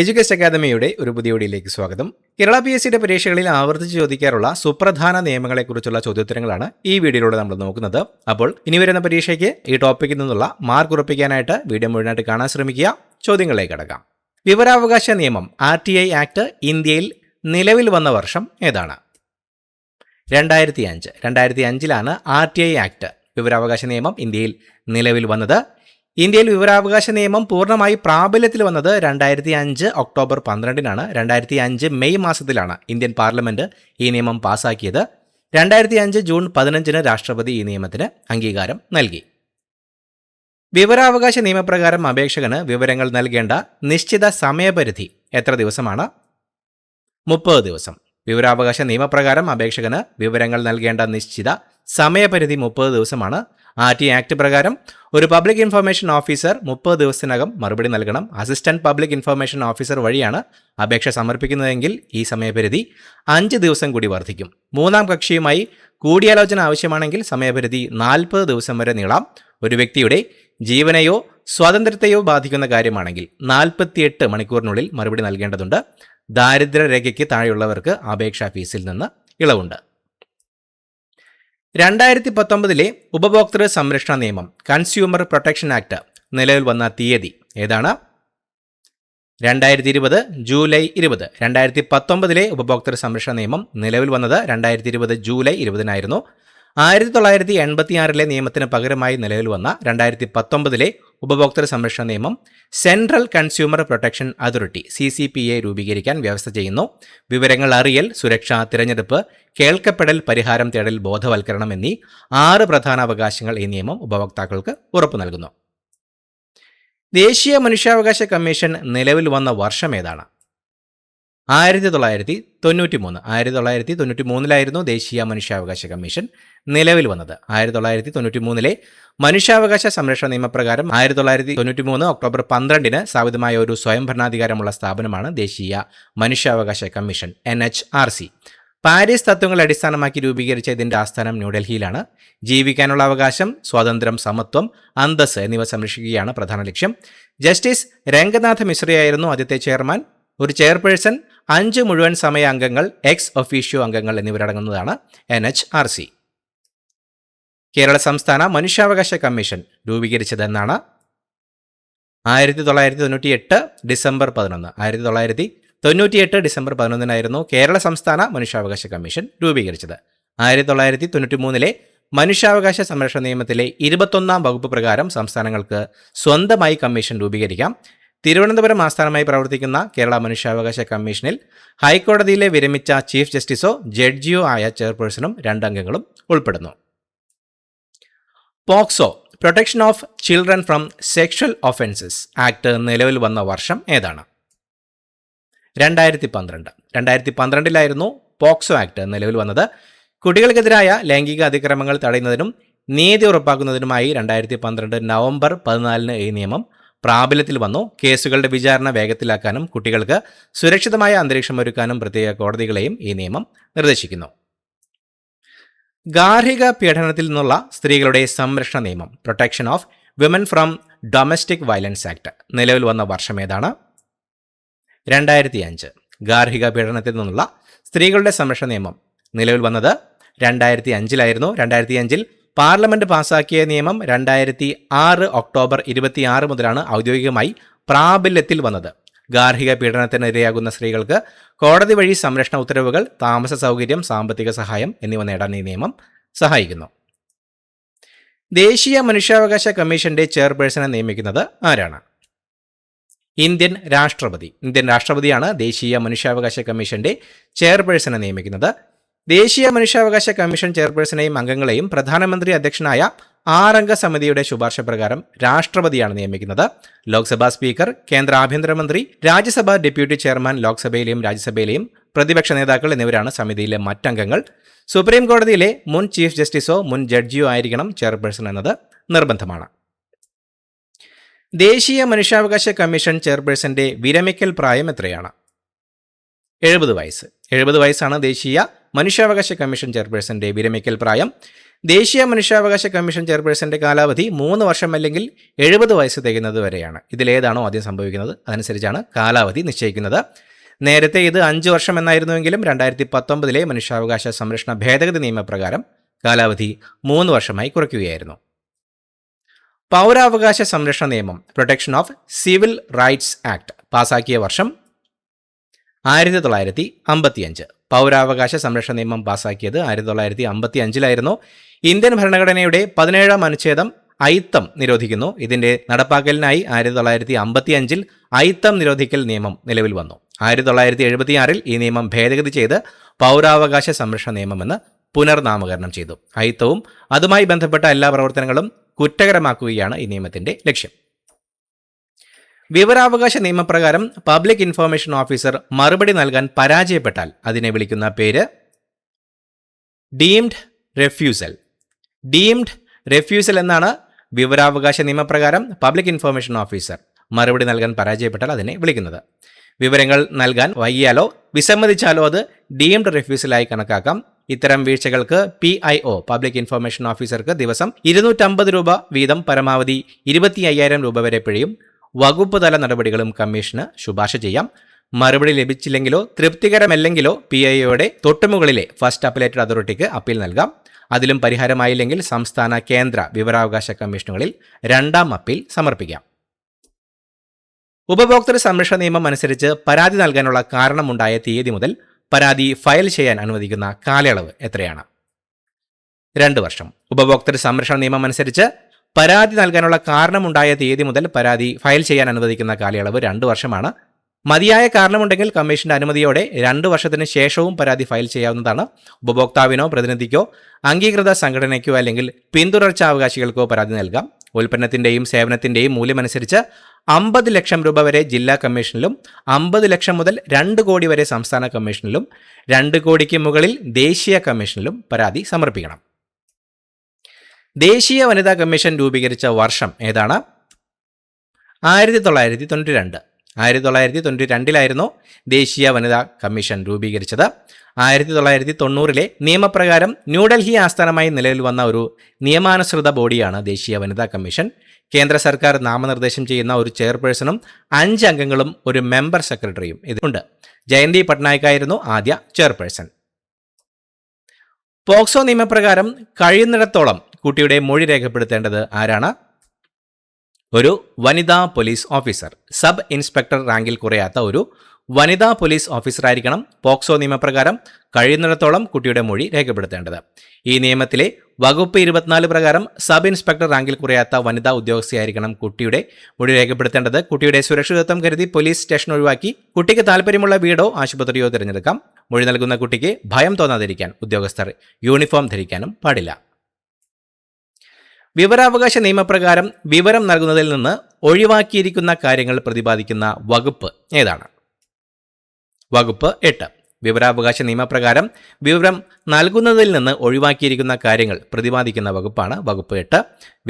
Education അക്കാദമിയുടെ ഒരു പുതിയ വീഡിയോയിലേക്ക് സ്വാഗതം. കേരള PSCയുടെ പരീക്ഷകളിൽ ആവർത്തിച്ച് ചോദിക്കാറുള്ള സുപ്രധാന നിയമങ്ങളെക്കുറിച്ചുള്ള ചോദ്യോത്തരങ്ങളാണ് ഈ വീഡിയോയിലൂടെ നമ്മൾ നോക്കുന്നത്. അപ്പോൾ ഇനി വരുന്ന പരീക്ഷയ്ക്ക് ഈ ടോപ്പിക്കിൽ നിന്നുള്ള മാർക്ക് ഉറപ്പിക്കാനായിട്ട് വീഡിയോ മുഴുവനായിട്ട് കാണാൻ ശ്രമിക്കുക. ചോദ്യങ്ങളിലേക്ക് കടക്കാം. വിവരാവകാശ നിയമം RTI ആക്ട് ഇന്ത്യയിൽ നിലവിൽ വന്ന വർഷം ഏതാണ്? 2005. 2005 RTI ആക്ട് വിവരാവകാശ നിയമം ഇന്ത്യയിൽ നിലവിൽ വന്നത്. ഇന്ത്യയിൽ വിവരാവകാശ നിയമം പൂർണ്ണമായി പ്രാബല്യത്തിൽ വന്നത് 2005 ഒക്ടോബർ 12 2005 മെയ് മാസത്തിലാണ് ഇന്ത്യൻ പാർലമെന്റ് ഈ നിയമം പാസാക്കിയത്. 2005 ജൂൺ 15 രാഷ്ട്രപതി ഈ നിയമത്തിന് അംഗീകാരം നൽകി. വിവരാവകാശ നിയമപ്രകാരം അപേക്ഷകന് വിവരങ്ങൾ നൽകേണ്ട നിശ്ചിത സമയപരിധി എത്ര ദിവസമാണ്? 30 ദിവസം. വിവരാവകാശ നിയമപ്രകാരം അപേക്ഷകന് വിവരങ്ങൾ നൽകേണ്ട നിശ്ചിത സമയപരിധി 30 ദിവസമാണ്. RTI ആക്ട് പ്രകാരം ഒരു പബ്ലിക് ഇൻഫർമേഷൻ ഓഫീസർ 30 ദിവസത്തിനകം മറുപടി നൽകണം. അസിസ്റ്റന്റ് പബ്ലിക് ഇൻഫർമേഷൻ ഓഫീസർ വഴിയാണ് അപേക്ഷ സമർപ്പിക്കുന്നതെങ്കിൽ ഈ സമയപരിധി 5 ദിവസം കൂടി വർദ്ധിക്കും. മൂന്നാം കക്ഷിയുമായി കൂടിയാലോചന ആവശ്യമാണെങ്കിൽ സമയപരിധി 40 ദിവസം വരെ നീളാം. ഒരു വ്യക്തിയുടെ ജീവനെയോ സ്വാതന്ത്ര്യത്തെയോ ബാധിക്കുന്ന കാര്യമാണെങ്കിൽ 48 മണിക്കൂറിനുള്ളിൽ മറുപടി നൽകേണ്ടതുണ്ട്. ദാരിദ്ര്യരേഖയ്ക്ക് താഴെയുള്ളവർക്ക് അപേക്ഷാ ഫീസിൽ നിന്ന് ഇളവുണ്ട്. 2019 ഉപഭോക്തൃ സംരക്ഷണ നിയമം കൺസ്യൂമർ പ്രൊട്ടക്ഷൻ ആക്ട് നിലവിൽ വന്ന തീയതി ഏതാണ്? 2020 ജൂലൈ 20. 2019 ഉപഭോക്തൃ സംരക്ഷണ നിയമം നിലവിൽ വന്നത് 2020 ജൂലൈ 20 1986 നിയമത്തിന് പകരമായി നിലവിൽ വന്ന 2019 ഉപഭോക്തൃ സംരക്ഷണ നിയമം central consumer protection authority CCPA രൂപീകരിക്കാൻ വ്യവസ്ഥ ചെയ്യുന്നു. വിവരങ്ങൾ അറിയൽ, സുരക്ഷ, തിരഞ്ഞെടുപ്പ്, കേൾക്കപ്പെടൽ, പരിഹാരം തേടൽ, ബോധവൽക്കരണം എന്നീ 6 പ്രധാന അവകാശങ്ങൾ ഈ നിയമം ഉപഭോക്താക്കൾക്ക് ഉറപ്പു നൽകുന്നു. ദേശീയ മനുഷ്യാവകാശ കമ്മീഷൻ നിലവിൽ വന്ന വർഷം ഏതാണ്? 1993. 1993 ദേശീയ മനുഷ്യാവകാശ കമ്മീഷൻ നിലവിൽ വന്നത്. 1993 മനുഷ്യാവകാശ സംരക്ഷണ നിയമപ്രകാരം 1993 ഒക്ടോബർ 12 സ്ഥാപിതമായ ഒരു സ്വയംഭരണാധികാരമുള്ള സ്ഥാപനമാണ് ദേശീയ മനുഷ്യാവകാശ കമ്മീഷൻ NHRC. പാരീസ് തത്വങ്ങൾ അടിസ്ഥാനമാക്കി രൂപീകരിച്ച ഇതിന്റെ ആസ്ഥാനം ന്യൂഡൽഹിയിലാണ്. ജീവിക്കാനുള്ള അവകാശം, സ്വാതന്ത്ര്യം, സമത്വം, അന്തസ്സ് എന്നിവ സംരക്ഷിക്കുകയാണ് പ്രധാന ലക്ഷ്യം. ജസ്റ്റിസ് രംഗനാഥ് മിശ്രയായിരുന്നു ആദ്യത്തെ ചെയർമാൻ. ഒരു ചെയർപേഴ്സൺ, 5 മുഴുവൻ സമയ അംഗങ്ങൾ, എക്സ് ഒഫീഷ്യോ അംഗങ്ങൾ എന്നിവരടങ്ങുന്നതാണ് NHRC. കേരള സംസ്ഥാന മനുഷ്യാവകാശ കമ്മീഷൻ രൂപീകരിച്ചത് എന്നാണ്? 1998 ഡിസംബർ 11. 1998 ഡിസംബർ 11 കേരള സംസ്ഥാന മനുഷ്യാവകാശ കമ്മീഷൻ രൂപീകരിച്ചത്. 1993 മനുഷ്യാവകാശ സംരക്ഷണ നിയമത്തിലെ 21 വകുപ്പ് പ്രകാരം സംസ്ഥാനങ്ങൾക്ക് സ്വന്തമായി കമ്മീഷൻ രൂപീകരിക്കാം. തിരുവനന്തപുരം ആസ്ഥാനമായി പ്രവർത്തിക്കുന്ന കേരള മനുഷ്യാവകാശ കമ്മീഷനിൽ ഹൈക്കോടതിയിലെ വിരമിച്ച ചീഫ് ജസ്റ്റിസോ ജഡ്ജിയോ ആയ ചെയർപേഴ്സണും 2 അംഗങ്ങളും ഉൾപ്പെടുന്നു. POCSO protection of children from sexual offences act നിലവിൽ വന്ന വർഷം ഏതാണ്? 2012. 2012 പോക്സോ ആക്ട് നിലവിൽ വന്നത്. കുട്ടികൾക്കെതിരായ ലൈംഗിക അതിക്രമങ്ങൾ തടയുന്നതിനും നീതി ഉറപ്പാക്കുന്നതിനുമായി 2012 നവംബർ 14 ഈ നിയമം പ്രാബല്യത്തിൽ വന്നു. കേസുകളുടെ വിചാരണ വേഗത്തിലാക്കാനും കുട്ടികൾക്ക് സുരക്ഷിതമായ അന്തരീക്ഷം ഒരുക്കാനും പ്രത്യേക കോടതികളെയും ഈ നിയമം നിർദ്ദേശിക്കുന്നു. ഗാർഹിക പീഡനത്തിൽ നിന്നുള്ള സ്ത്രീകളുടെ സംരക്ഷണ നിയമം protection of women from domestic violence act നിലവിൽ വന്ന വർഷം ഏതാണ്? 2005. ഗാർഹിക പീഡനത്തിൽ നിന്നുള്ള സ്ത്രീകളുടെ സംരക്ഷണ നിയമം നിലവിൽ വന്നത് 2005 2005 പാർലമെന്റ് പാസാക്കിയ നിയമം 2006 ഒക്ടോബർ 26 മുതലാണ് ഔദ്യോഗികമായി പ്രാബല്യത്തിൽ വന്നത്. ഗാർഹിക പീഡനത്തിനിരയാകുന്ന സ്ത്രീകൾക്ക് കോടതി വഴി സംരക്ഷണ ഉത്തരവുകൾ, താമസ സൗകര്യം, സാമ്പത്തിക സഹായം എന്നിവ നേടാൻ ഈ നിയമം സഹായിക്കുന്നു. ദേശീയ മനുഷ്യാവകാശ കമ്മീഷന്റെ ചെയർപേഴ്സണെ നിയമിക്കുന്നത് ആരാണ്? ഇന്ത്യൻ രാഷ്ട്രപതി. ഇന്ത്യൻ രാഷ്ട്രപതിയാണ് ദേശീയ മനുഷ്യാവകാശ കമ്മീഷന്റെ ചെയർപേഴ്സണെ നിയമിക്കുന്നത്. ദേശീയ മനുഷ്യാവകാശ കമ്മീഷൻ ചെയർപേഴ്സണെയും അംഗങ്ങളെയും പ്രധാനമന്ത്രി അധ്യക്ഷനായ 6 അംഗ സമിതിയുടെ ശുപാർശ പ്രകാരം രാഷ്ട്രപതിയാണ് നിയമിക്കുന്നത്. ലോക്സഭാ സ്പീക്കർ, കേന്ദ്ര ആഭ്യന്തരമന്ത്രി, രാജ്യസഭാ ഡെപ്യൂട്ടി ചെയർമാൻ, ലോക്സഭയിലെയും രാജ്യസഭയിലെയും പ്രതിപക്ഷ നേതാക്കൾ എന്നിവരാണ് സമിതിയിലെ മറ്റംഗങ്ങൾ. സുപ്രീം കോടതിയിലെ മുൻ ചീഫ് ജസ്റ്റിസോ മുൻ ജഡ്ജിയോ ആയിരിക്കണം ചെയർപേഴ്സൺ എന്നത് നിർബന്ധമാണ്. ദേശീയ മനുഷ്യാവകാശ കമ്മീഷൻ ചെയർപേഴ്സന്റെ വിരമിക്കൽ പ്രായം എത്രയാണ്? 70 വയസ്സ്. 70 വയസ്സാണ് ദേശീയ മനുഷ്യാവകാശ കമ്മീഷൻ ചെയർപേഴ്സന്റെ വിരമിക്കൽ പ്രായം. ദേശീയ മനുഷ്യാവകാശ കമ്മീഷൻ ചെയർപേഴ്സന്റെ കാലാവധി 3 വർഷം അല്ലെങ്കിൽ 70 വയസ്സ് തികയുന്നത് വരെയാണ്. ഇതിലേതാണോ ആദ്യം സംഭവിക്കുന്നത് അതനുസരിച്ചാണ് കാലാവധി നിശ്ചയിക്കുന്നത്. നേരത്തെ ഇത് 5 വർഷം എന്നായിരുന്നുവെങ്കിലും 2019 മനുഷ്യാവകാശ സംരക്ഷണ ഭേദഗതി നിയമപ്രകാരം കാലാവധി 3 വർഷമായി കുറയ്ക്കുകയായിരുന്നു. പൗരാവകാശ സംരക്ഷണ നിയമം protection of civil rights act പാസാക്കിയ വർഷം 1955. പൗരാവകാശ സംരക്ഷണ നിയമം പാസാക്കിയത് 1955 ഇന്ത്യൻ ഭരണഘടനയുടെ 17ാം അനുച്ഛേദം അയിത്തം നിരോധിക്കുന്നു. ഇതിന്റെ നടപ്പാക്കലിനായി 1955 അയിത്തം നിരോധിക്കൽ നിയമം നിലവിൽ വന്നു. 1976 ഈ നിയമം ഭേദഗതി ചെയ്ത് പൗരാവകാശ സംരക്ഷണ നിയമമെന്ന് പുനർനാമകരണം ചെയ്തു. അയിത്തവും അതുമായി ബന്ധപ്പെട്ട എല്ലാ പ്രവർത്തനങ്ങളും കുറ്റകരമാക്കുകയാണ് ഈ നിയമത്തിന്റെ ലക്ഷ്യം. വിവരാവകാശ നിയമപ്രകാരം പബ്ലിക് ഇൻഫർമേഷൻ ഓഫീസർ മറുപടി നൽകാൻ പരാജയപ്പെട്ടാൽ അതിനെ വിളിക്കുന്ന പേര് ഡീംഡ് റെഫ്യൂസൽ. ഡീംഡ് റെഫ്യൂസൽ എന്നാണ് വിവരാവകാശ നിയമപ്രകാരം പബ്ലിക് ഇൻഫർമേഷൻ ഓഫീസർ മറുപടി നൽകാൻ പരാജയപ്പെട്ടാൽ അതിനെ വിളിക്കുന്നത്. വിവരങ്ങൾ നൽകാൻ വൈകിയാലോ വിസമ്മതിച്ചാലോ അത് ഡീംഡ് റെഫ്യൂസലായി കണക്കാക്കാം. ഇത്തരം വീഴ്ചകൾക്ക് PIO പബ്ലിക് ഇൻഫർമേഷൻ ഓഫീസർക്ക് ദിവസം 250 രൂപ വീതം പരമാവധി 25,000 രൂപ വരെ പിഴയും വകുപ്പ് തല നടപടികളും കമ്മീഷന് ശുപാർശ ചെയ്യാം. മറുപടി ലഭിച്ചില്ലെങ്കിലോ തൃപ്തികരമല്ലെങ്കിലോ PIOയുടെ തൊട്ടുമുകളിലെ ഫസ്റ്റ് അപ്പലേറ്റഡ് അതോറിറ്റിക്ക് അപ്പീൽ നൽകാം. അതിലും പരിഹാരമായില്ലെങ്കിൽ സംസ്ഥാന കേന്ദ്ര വിവരാവകാശ കമ്മീഷനുകളിൽ 2ാം അപ്പീൽ സമർപ്പിക്കാം. ഉപഭോക്തൃ സംരക്ഷണ നിയമം അനുസരിച്ച് പരാതി നൽകാനുള്ള കാരണമുണ്ടായ തീയതി മുതൽ പരാതി ഫയൽ ചെയ്യാൻ അനുവദിക്കുന്ന കാലയളവ് എത്രയാണ്? 2 വർഷം. ഉപഭോക്തൃ സംരക്ഷണ നിയമം അനുസരിച്ച് പരാതി നൽകാനുള്ള കാരണമുണ്ടായ തീയതി മുതൽ പരാതി ഫയൽ ചെയ്യാൻ അനുവദിക്കുന്ന കാലയളവ് 2 വർഷമാണ്. മതിയായ കാരണമുണ്ടെങ്കിൽ കമ്മീഷന്റെ അനുമതിയോടെ 2 വർഷത്തിന് ശേഷവും പരാതി ഫയൽ ചെയ്യാവുന്നതാണ്. ഉപഭോക്താവിനോ പ്രതിനിധിക്കോ അംഗീകൃത സംഘടനയ്ക്കോ അല്ലെങ്കിൽ പിന്തുടർച്ചാവകാശികൾക്കോ പരാതി നൽകാം. ഉൽപ്പന്നത്തിന്റെയും സേവനത്തിന്റെയും മൂല്യമനുസരിച്ച് 50 ലക്ഷം രൂപ വരെ ജില്ലാ കമ്മീഷനിലും 50 ലക്ഷം മുതൽ 2 കോടി വരെ സംസ്ഥാന കമ്മീഷനിലും 2 കോടിക്ക് മുകളിൽ ദേശീയ കമ്മീഷനിലും പരാതി സമർപ്പിക്കണം. ദേശീയ വനിതാ കമ്മീഷൻ രൂപീകരിച്ച വർഷം ഏതാണ്? 1992. 1992 ദേശീയ വനിതാ കമ്മീഷൻ രൂപീകരിച്ചത്. 1990 നിയമപ്രകാരം ന്യൂഡൽഹി ആസ്ഥാനമായി നിലവിൽ വന്ന ഒരു നിയമാനുസൃത ബോഡിയാണ് ദേശീയ വനിതാ കമ്മീഷൻ. കേന്ദ്ര സർക്കാർ നാമനിർദ്ദേശം ചെയ്യുന്ന ഒരു ചെയർപേഴ്സണും 5 അംഗങ്ങളും ഒരു മെമ്പർ സെക്രട്ടറിയും ഇതിലുണ്ട്. ജയന്തി പട്നായിക് ആയിരുന്നു ആദ്യ ചെയർപേഴ്സൺ. പോക്സോ നിയമപ്രകാരം കഴിയുന്നിടത്തോളം കുട്ടിയുടെ മൊഴി രേഖപ്പെടുത്തേണ്ടത് ആരാണ്? ഒരു വനിതാ പോലീസ് ഓഫീസർ. സബ് ഇൻസ്പെക്ടർ റാങ്കിൽ കുറയാത്ത ഒരു വനിതാ പോലീസ് ഓഫീസറായിരിക്കണം പോക്സോ നിയമപ്രകാരം കഴിയുന്നിടത്തോളം കുട്ടിയുടെ മൊഴി രേഖപ്പെടുത്തേണ്ടത്. ഈ നിയമത്തിലെ വകുപ്പ് 24 പ്രകാരം സബ് ഇൻസ്പെക്ടർ റാങ്കിൽ കുറയാത്ത വനിതാ ഉദ്യോഗസ്ഥയായിരിക്കണം കുട്ടിയുടെ മൊഴി രേഖപ്പെടുത്തേണ്ടത്. കുട്ടിയുടെ സുരക്ഷിതത്വം കരുതി പോലീസ് സ്റ്റേഷൻ ഒഴിവാക്കി കുട്ടിക്ക് താല്പര്യമുള്ള വീടോ ആശുപത്രിയോ തിരഞ്ഞെടുക്കാം. മൊഴി നൽകുന്ന കുട്ടിക്ക് ഭയം തോന്നാതിരിക്കാൻ ഉദ്യോഗസ്ഥർ യൂണിഫോം ധരിക്കാനും പാടില്ല. വിവരാവകാശ നിയമപ്രകാരം വിവരം നൽകുന്നതിൽ നിന്ന് ഒഴിവാക്കിയിരിക്കുന്ന കാര്യങ്ങൾ പ്രതിപാദിക്കുന്ന വകുപ്പ് ഏതാണ്? വകുപ്പ് 8. വിവരാവകാശ നിയമപ്രകാരം വിവരം നൽകുന്നതിൽ നിന്ന് ഒഴിവാക്കിയിരിക്കുന്ന കാര്യങ്ങൾ പ്രതിപാദിക്കുന്ന വകുപ്പാണ് വകുപ്പ് 8.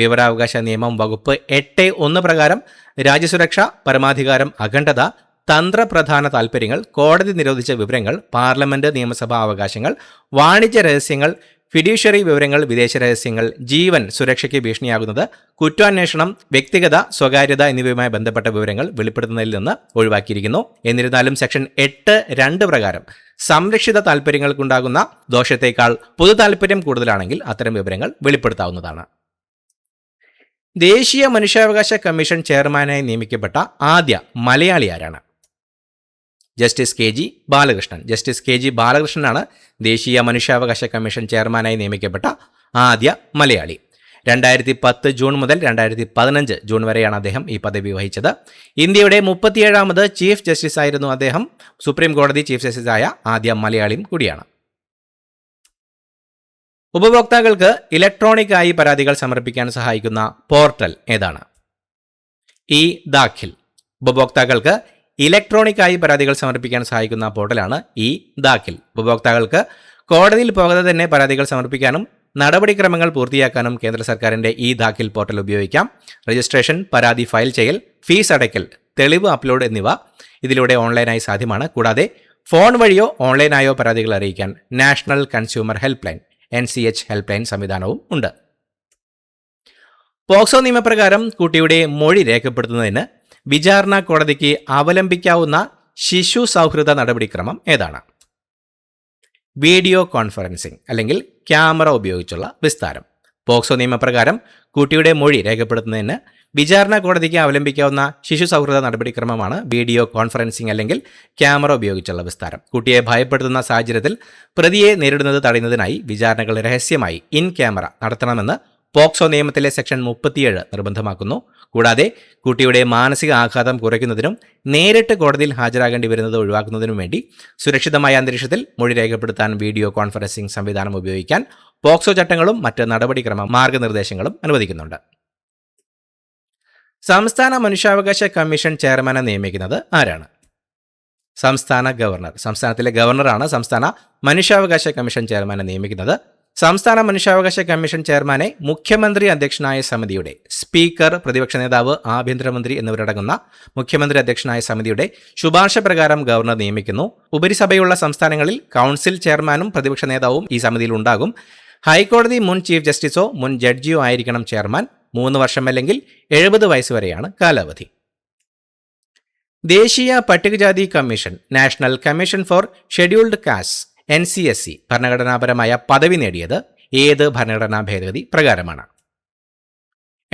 വിവരാവകാശ നിയമം വകുപ്പ് 8(1) പ്രകാരം രാജ്യസുരക്ഷ, പരമാധികാരം, അഖണ്ഡത, തന്ത്രപ്രധാന താൽപ്പര്യങ്ങൾ, കോടതി നിരോധിച്ച വിവരങ്ങൾ, പാർലമെന്റ് നിയമസഭാ അവകാശങ്ങൾ, വാണിജ്യ രഹസ്യങ്ങൾ, ഫിഡ്യൂഷ്യറി വിവരങ്ങൾ, വിദേശ രഹസ്യങ്ങൾ, ജീവൻ, സുരക്ഷയ്ക്ക് ഭീഷണിയാകുന്നത്, കുറ്റാന്വേഷണം, വ്യക്തിഗത സ്വകാര്യത എന്നിവയുമായി ബന്ധപ്പെട്ട വിവരങ്ങൾ വെളിപ്പെടുത്തുന്നതിൽ നിന്ന് ഒഴിവാക്കിയിരിക്കുന്നു. എന്നിരുന്നാലും സെക്ഷൻ 8(2) പ്രകാരം സംരക്ഷിത താൽപ്പര്യങ്ങൾക്കുണ്ടാകുന്ന ദോഷത്തേക്കാൾ പൊതു താൽപ്പര്യം കൂടുതലാണെങ്കിൽ അത്തരം വിവരങ്ങൾ വെളിപ്പെടുത്താവുന്നതാണ്. ദേശീയ മനുഷ്യാവകാശ കമ്മീഷൻ ചെയർമാനായി നിയമിക്കപ്പെട്ട ആദ്യ മലയാളി ആരാണ്? Justice KG Balakrishnan. Justice KG ബാലകൃഷ്ണനാണ് ദേശീയ മനുഷ്യാവകാശ കമ്മീഷൻ ചെയർമാനായി നിയമിക്കപ്പെട്ട ആദ്യ മലയാളി. 2010 ജൂൺ മുതൽ 2015 ജൂൺ വരെയാണ് അദ്ദേഹം ഈ പദവി വഹിച്ചത്. ഇന്ത്യയുടെ 37ാമത് ചീഫ് ജസ്റ്റിസ് ആയിരുന്നു അദ്ദേഹം. സുപ്രീം കോടതി ചീഫ് ജസ്റ്റിസായ ആദ്യ മലയാളിയും കൂടിയാണ്. ഉപഭോക്താക്കൾക്ക് ഇലക്ട്രോണിക് ആയി പരാതികൾ സമർപ്പിക്കാൻ സഹായിക്കുന്ന പോർട്ടൽ ഏതാണ്? ഇ-ദാഖിൽ. ഉപഭോക്താക്കൾക്ക് ഇലക്ട്രോണിക് ആയി പരാതികൾ സമർപ്പിക്കാൻ സഹായിക്കുന്ന പോർട്ടലാണ് ഇ-ദാഖിൽ. ഉപഭോക്താക്കൾക്ക് കോടതിയിൽ പോകാതെ തന്നെ പരാതികൾ സമർപ്പിക്കാനും നടപടിക്രമങ്ങൾ പൂർത്തിയാക്കാനും കേന്ദ്ര സർക്കാരിന്റെ ഇ-ദാഖിൽ പോർട്ടൽ ഉപയോഗിക്കാം. രജിസ്ട്രേഷൻ, പരാതി ഫയൽ ചെയ്യൽ, ഫീസ് അടയ്ക്കൽ, തെളിവ് അപ്ലോഡ് എന്നിവ ഇതിലൂടെ ഓൺലൈനായി സാധ്യമാണ്. കൂടാതെ ഫോൺ വഴിയോ ഓൺലൈനായോ പരാതികൾ അറിയിക്കാൻ national consumer help line NCH help line സംവിധാനവും ഉണ്ട്. പോക്സോ നിയമപ്രകാരം കുട്ടിയുടെ മൊഴി രേഖപ്പെടുത്തുന്നതിന് വിചാരണ കോടതിക്ക് അവലംബിക്കാവുന്ന ശിശു സൗഹൃദ നടപടിക്രമം ഏതാണ്? വീഡിയോ കോൺഫറൻസിംഗ് അല്ലെങ്കിൽ ക്യാമറ ഉപയോഗിച്ചുള്ള വിസ്താരം. പോക്സോ നിയമപ്രകാരം കുട്ടിയുടെ മൊഴി രേഖപ്പെടുത്തുന്നതിന് വിചാരണ കോടതിക്ക് അവലംബിക്കാവുന്ന ശിശു സൗഹൃദ നടപടിക്രമമാണ് വീഡിയോ കോൺഫറൻസിംഗ് അല്ലെങ്കിൽ ക്യാമറ ഉപയോഗിച്ചുള്ള വിസ്താരം. കുട്ടിയെ ഭയപ്പെടുത്തുന്ന സാഹചര്യത്തിൽ പ്രതിയെ നേരിടുന്നത് തടയുന്നതിനായി വിചാരണകൾ രഹസ്യമായി ഇൻ ക്യാമറ നടത്തണമെന്ന് പോക്സോ നിയമത്തിലെ സെക്ഷൻ 37 നിർബന്ധമാക്കുന്നു. കൂടാതെ കുട്ടിയുടെ മാനസിക ആഘാതം കുറയ്ക്കുന്നതിനും നേരിട്ട് കോടതിയിൽ ഹാജരാകേണ്ടി വരുന്നത് ഒഴിവാക്കുന്നതിനും വേണ്ടി സുരക്ഷിതമായ അന്തരീക്ഷത്തിൽ മൊഴി രേഖപ്പെടുത്താൻ വീഡിയോ കോൺഫറൻസിംഗ് സംവിധാനം ഉപയോഗിക്കാൻ പോക്സോ ചട്ടങ്ങളും മറ്റ് നടപടിക്രമ മാർഗനിർദ്ദേശങ്ങളും അനുവദിക്കുന്നുണ്ട്. സംസ്ഥാന മനുഷ്യാവകാശ കമ്മീഷൻ ചെയർമാനെ നിയമിക്കുന്നത് ആരാണ്? സംസ്ഥാന ഗവർണർ. സംസ്ഥാനത്തിലെ ഗവർണറാണ് സംസ്ഥാന മനുഷ്യാവകാശ കമ്മീഷൻ ചെയർമാനെ നിയമിക്കുന്നത്. സംസ്ഥാന മനുഷ്യാവകാശ കമ്മീഷൻ ചെയർമാനെ മുഖ്യമന്ത്രി അധ്യക്ഷനായ സമിതിയുടെ സ്പീക്കർ, പ്രതിപക്ഷ നേതാവ്, ആഭ്യന്തരമന്ത്രി എന്നിവരടങ്ങുന്ന മുഖ്യമന്ത്രി അധ്യക്ഷനായ സമിതിയുടെ ശുപാർശ പ്രകാരം ഗവർണർ നിയമിക്കുന്നു. ഉപരിസഭയുള്ള സംസ്ഥാനങ്ങളിൽ കൗൺസിൽ ചെയർമാനും പ്രതിപക്ഷ നേതാവും ഈ സമിതിയിൽ ഉണ്ടാകും. ഹൈക്കോടതി മുൻ ചീഫ് ജസ്റ്റിസോ മുൻ ജഡ്ജിയോ ആയിരിക്കണം ചെയർമാൻ. 3 വർഷം അല്ലെങ്കിൽ 70 വയസ്സ് വരെയാണ് കാലാവധി. ദേശീയ പട്ടികജാതി commission, national commission for scheduled caste NCSC ഭരണഘടനാപരമായ പദവി നേടിയത് ഏത് ഭരണഘടനാ ഭേദഗതി പ്രകാരമാണ്?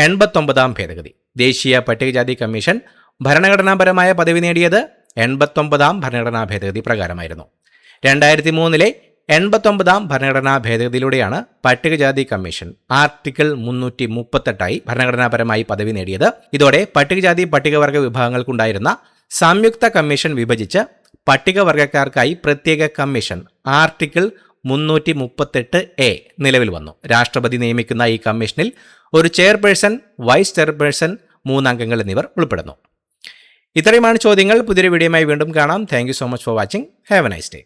89ാം ഭേദഗതി. ദേശീയ പട്ടികജാതി കമ്മീഷൻ ഭരണഘടനാപരമായ പദവി നേടിയത് 89ാം ഭരണഘടനാ ഭേദഗതി പ്രകാരമായിരുന്നു. 2003 89ാം ഭരണഘടനാ ഭേദഗതിയിലൂടെയാണ് പട്ടികജാതി കമ്മീഷൻ ആർട്ടിക്കിൾ 338 ഭരണഘടനാപരമായി പദവി നേടിയത്. ഇതോടെ പട്ടികജാതി പട്ടികവർഗ വിഭാഗങ്ങൾക്കുണ്ടായിരുന്ന സംയുക്ത കമ്മീഷൻ വിഭജിച്ച് പട്ടികവർഗക്കാർക്കായി പ്രത്യേക കമ്മീഷൻ ആർട്ടിക്കിൾ 338A നിലവിൽ വന്നു. രാഷ്ട്രപതി നിയമിക്കുന്ന ഈ കമ്മീഷനിൽ ഒരു ചെയർപേഴ്സൺ, വൈസ് ചെയർപേഴ്സൺ, 3 അംഗങ്ങൾ എന്നിവർ ഉൾപ്പെടുന്നു. ഇത്രയുമാണ് ചോദ്യങ്ങൾ. പുതിയൊരു വീഡിയോയുമായി വീണ്ടും കാണാം. Thank you so much for watching. Have A nice day.